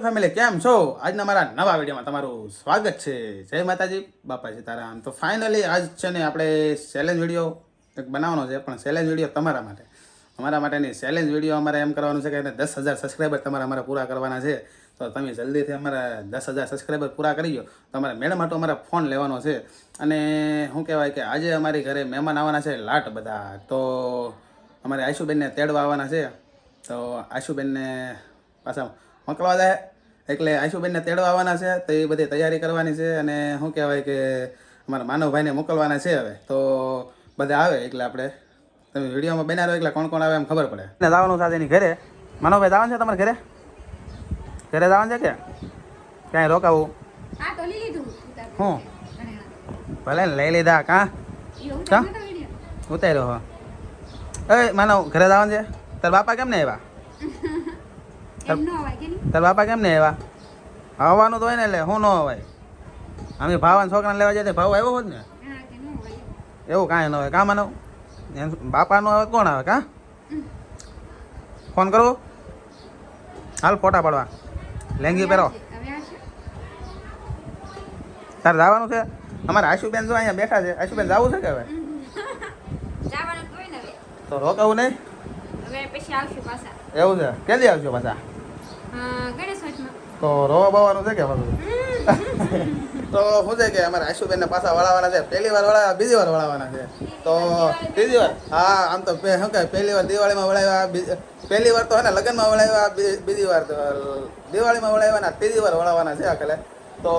Family કેમ છો? આજના મારા નવા વિડીયોમાં તમારું સ્વાગત છે. જય માતાજી, બાપા સીતારામ. તો ફાઇનલી આજ છે ને આપણે ચેલેન્જ વિડીયો એક બનાવવાનો છે, પણ ચેલેન્જ વિડીયો તમારા માટે, અમારા માટેની ચેલેન્જ વિડીયો અમારે એમ કરવાનું છે કે 10,000 સબસ્ક્રાઈબર અમારે પૂરા કરવાના છે. તો તમે જલ્દીથી અમારા 10,000 સબસ્ક્રાઈબર પૂરા કરી દો. તો અમારે મેડમ માટે અમારે ફોન લેવાનો છે. અને શું કહેવાય કે આજે અમારી ઘરે મહેમાન આવવાના છે લાટ બધા. તો અમારે આશુબેનને તેડવા આવવાના છે. તો આશુબેનને પાછા મોકલવા જાય એટલે આશુબેનને તેડવા આવવાના છે. તો એ બધી તૈયારી કરવાની છે. અને શું કહેવાય કે અમારા માનવભાઈને મોકલવાના છે. હવે તો બધા આવે એટલે આપણે તમે વિડીયોમાં બના રહો એટલે કોણ કોણ આવે એમ ખબર પડે. જવાનું છે એની ઘરે. માનવભાઈ જવાનું છે તમારે ઘરે? ઘરે જવાનું છે કે ક્યાંય રોકાવું? હું ભલે લઈ લીધા કાં કાં ઉતાર્યો હો. એ માનવ ઘરે જવાનું છે. તાર બાપા કેમ ને આવ્યા? તાર બાપા કેમ ને આવ્યા? આવવાનું તો હોય ને એટલે હું ન અવાય. અમે ભાવાના છોકરાને લેવા જાય ભાવ આવ્યો હોત ને. એવું કાંઈ ન હોય કાં માનવ? બાપાનું આવે કોણ આવે કાં? ફોન કરવો? હાલ ફોટા પાડવા. લેંગી પહેરો. તારે જવાનું છે? અમારે આશુબેન જો અહીંયા બેઠા છે. આશુબેન જવું છે કે હવે? તો રોકાવું નહીં? એવું છે? ક્યાંથી આવશો પાછા? તો રોવા બવાનું છે કે બધું? તો શું છે કે અમારે આશુબેનને પાછા વળાવવાના છે. પહેલી વાર વળાવ્યા, બીજી વાર વળાવવાના છે. તો ત્રીજી વાર હા આમ તો શું કહે પહેલી વાર દિવાળીમાં વળાવ્યા, પહેલી વાર તો હે ને લગ્નમાં વળાવ્યા, બીજી વાર દિવાળીમાં વળાવ્યા, ત્રીજી વાર વળાવવાના છે આખલે. તો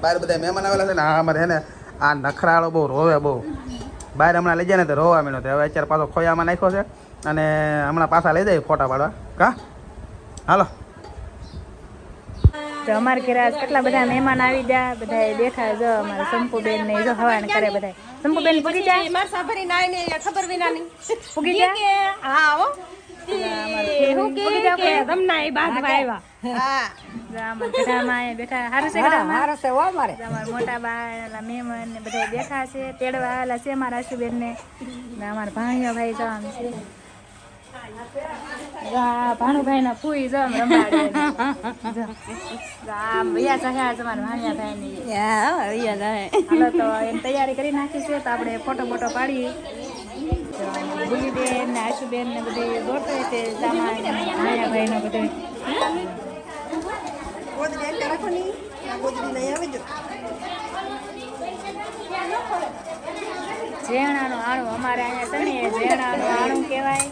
બહાર બધા મહેમાન આવેલા છે ને આ અમારે છે ને આ નખરાળો બહુ રોવે બહુ. બહાર હમણાં લઈ જાય ને તો રોવા માંડ્યો. હવે અત્યારે પાછો ખોયામાં નાખ્યો છે અને હમણાં પાછા લઈ જાય ફોટા પાડવા. કા હાલો. તો અમારે ઘરે કેટલા બધા મહેમાન આવી ગયા. બધા બેઠા જો અમારે શંકુબેન ને જો હવાને કરે બધા. શંકુબેન પૂગી જાય માર સાભરી નાય ને ખબર વિના ની પૂગી જાય. હા હો હું કે તમને એ બાંધવા આવ્યા. હા અમાર ઘરમાં બેઠા હારું છે. ઘરમાં હારું છે હો. અમારે મોટા બા મહેમાન ને બધા બેઠા છે તેડવા આવેલા છે મારા આશુબેન ને. અમારા ભાણિયો ભાઈ જો આમ છે. ભાણુભાઈ ના ફૂઈ જો રંબાડે આમ વૈયા ચગ્યા છે મારા ભાણિયા ભાઈ ની. હાલો તો એમ તૈયારી કરી નાખી છે. તો આપણે ફોટો બોટો પાડીએ. ભૂલીબેન ને આશુબેન ને બધે ગોઠવે છે સામાન ભાણિયા ભાઈ નો બધે. ઝેણાનું આણું અમારે અહીંયા છે ને ઝેણાનું આણું કહેવાય.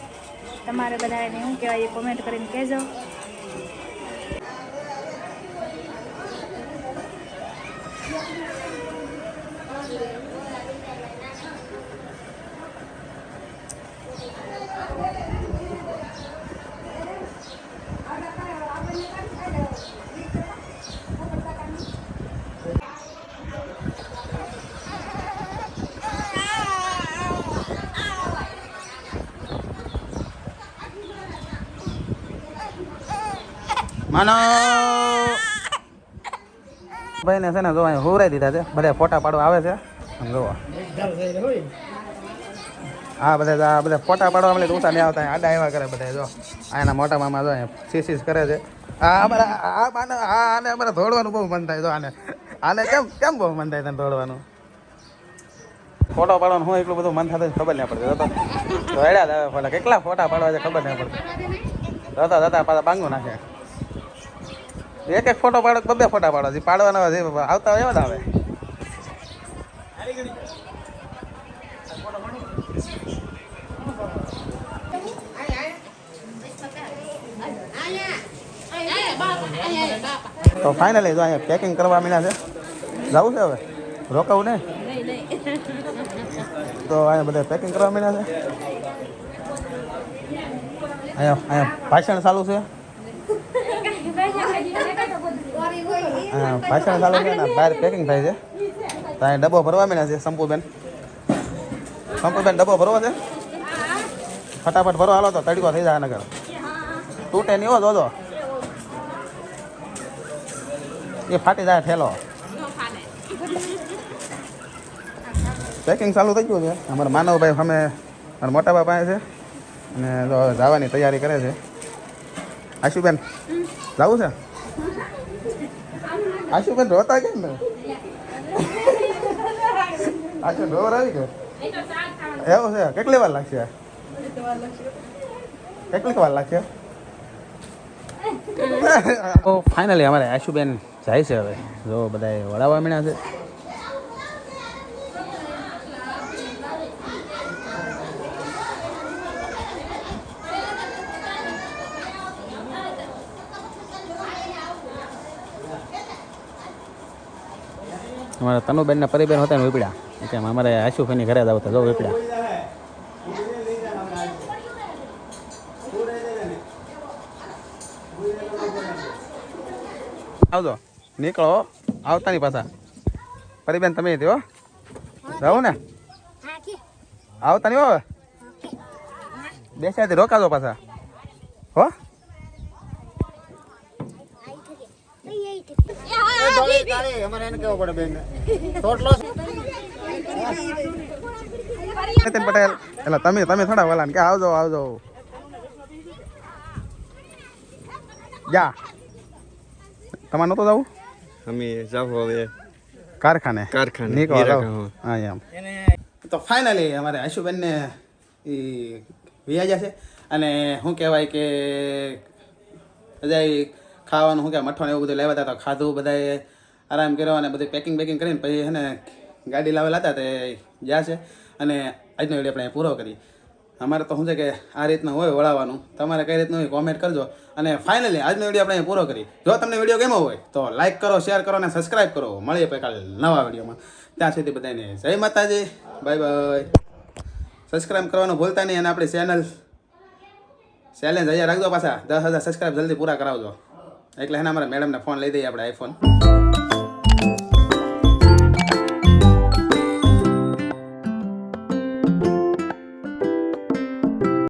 તમારે બધાને શું કહેવાય એ કોમેન્ટ કરીને કહેજો. માનો ભાઈ ને છે ને જો અહીંયા હોવરાઈ દીધા છે. બધા ફોટા પાડવા આવે છે. જોવા હા બધા ફોટા પાડવા મળે ઊંચા નહીં આવતા. આડા એવા કરે બધા. જો આના મોટા મામા જો અહીંયા સીસીસ કરે છે. આને અમારે દોડવાનું બહુ મન થાય. જો આને કેમ બહુ મન થાય તને દોડવાનું? ફોટો પાડવાનું હું એટલું બધું મન થતું ખબર નહીં પડતી. તો હેડા આવે ફોટા કેટલા ફોટા પાડવા છે ખબર નહીં પડતી. જતા પાછા બાંગું નાખે. એક ફોટો પાડો બે ફોટા પાડો છે પાડવાના જે આવતા હોય એવા જ આવે. તો ફાઇનલી જો અહીંયા પેકિંગ કરવા માંડ્યા છે. જવું છે હવે રોકાવું નહીં? તો અહીંયા બધા પેકિંગ કરવા માંડ્યા છે. અહીંયા ભાષણ ચાલુ છે. ભાષણ ચાલુ છે ને બહાર પેકિંગ થાય છે. તો અહીંયા ડબ્બો ભરવા માંડ્યા છે. શંપુબેન ડબ્બો ભરવો છે. ફટાફટ ભરો હાલો તો તડકો થઈ જાય નગર તૂટે નહીં હો. જોજો એ ફાટી જાય ઠેલો. પેકિંગ ચાલુ થઈ ગયું છે. અમારા માનવભાઈ અમે મારા મોટા બાપા છે અને જવાની તૈયારી કરે છે. આશુબેન જવું છે? આશુબેન રોતા કેમ ને આશુ ઢોર આવી ગયો એવું છે કેટલી વાર લાગશે કેટલીક વાર લાગશે તો ફાઇનલી અમારે આશુબેન જાય છે હવે જો બધા વડાવા મીણ્યા છે અમારા તનુબેન ના પરિબેન હતા ને વીપડા કેમ અમારે આશુફેની ઘરે જ આવતા જો વીપડા આવજો નીકળો આવતા ની પાછા પરિબેન તમે થયો રહું ને આવતા નહીં હવે બેસાથી રોકાજો પાછા હો નીતિન પટેલ એટલે તમે થોડા વાલા કે આવજો આવજો જા તમારે નતો જવું અમે જાવ હવે કારખાને નીકળો હીરા હા એમ તો ફાઇનલી અમારે આશુબેનને એ વ્યાજ્યા છે અને શું કહેવાય કે બધા ખાવાનું શું કહેવાય મઠો ને એવું બધું લેવા હતા તો ખાધું બધાએ આરામ કર્યો અને બધું પેકિંગ કરીને પછી છે ને ગાડી લાવેલા હતા તે ગયા છે અને આજનો વિડીયો આપણે પૂરો કરી અમારે તો શું છે કે આ રીતના હોય વળાવવાનું તમારે કઈ રીતનું હોય કોમેન્ટ કરજો અને ફાઇનલી આજનો વિડીયો આપણે પૂરો કરી જો તમને વિડીયો ગમ્યો હોય તો લાઇક કરો શેર કરો અને સબસ્ક્રાઈબ કરો મળીએ પછી કાલે નવા વિડીયોમાં ત્યાં સુધી બધાને જય માતાજી બાય બાય સબસ્ક્રાઈબ કરવાનું ભૂલતા નહીં અને આપણી ચેલેન્જ અહીંયા રાખજો પાછા 10,000 સબસ્ક્રાઈબ જલ્દી પૂરા કરાવજો એટલે એના અમારા મેડમને ફોન લઈ દઈએ આપણે આઈફોન